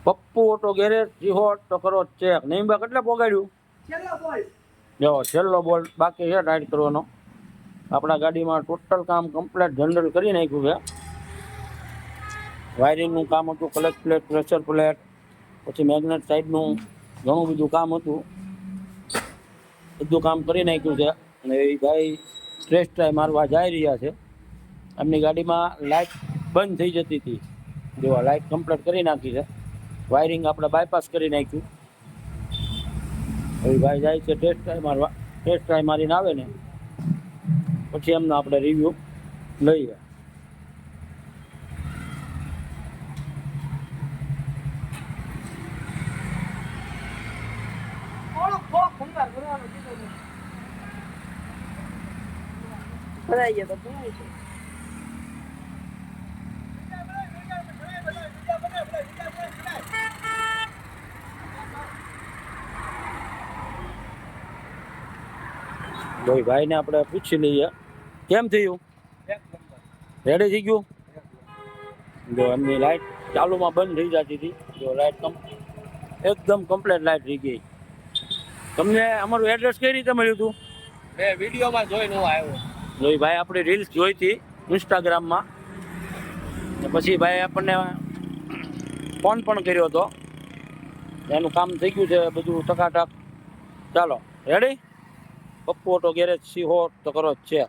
Pappu auto garage Sihor તો કરો check. નહીં બા કેટલે પોગાડ્યું? જો છેલ્લો બોલ બાકી છે ટાઈટ કરવાનો. આપણા ગાડીમાં ટોટલ કામ કમ્પ્લીટ જનરલ કરી નાખ્યું છે. વાયરિંગનું કામ હતું, ક્લચ પ્લેટ, પ્રેશર પ્લેટ, પછી મેગ્નેટ સાઈડનું ઘણું બધું કામ હતું. બધું કામ કરી નાખ્યું છે. અને એ ભાઈ સ્ટ્રેસ ટ્રાય મારવા જઈ રહ્યા છે. એમની ગાડીમાં લાઇટ બંધ થઈ જતી હતી, જો લાઇટ કમ્પ્લીટ કરી નાખી છે. વાયરિંગ આપણે બાયપાસ કરી નાખ્યું. એ ભાઈ જાય છે ટેસ્ટ ટ્રાય મારવા. ટેસ્ટ ટ્રાય મારીને આવે ને પછી એમનો આપણે રિવ્યૂ લઈએ. ભાઈને આપણે પૂછી લઈએ કેમ થયું. રેડી થઈ ગયું. જો એમની લાઇટ ચાલુમાં બંધ થઈ જતી હતી. જો લાઇટ એકદમ કમ્પ્લીટ લાઇટ થઈ ગઈ. તમને અમારું એડ્રેસ કઈ રીતે મળ્યું હતું? મેં વિડીયોમાં જોઈને હું આવ્યો. જોઈ ભાઈ આપણી રીલ્સ જોઈ હતી ઇન્સ્ટાગ્રામમાં. પછી ભાઈ આપણને ફોન પણ કર્યો હતો. એનું કામ થઈ ગયું છે બધું ટકાટક. ચાલો ready. Pappu auto garage Sihor તો કરો જ છે.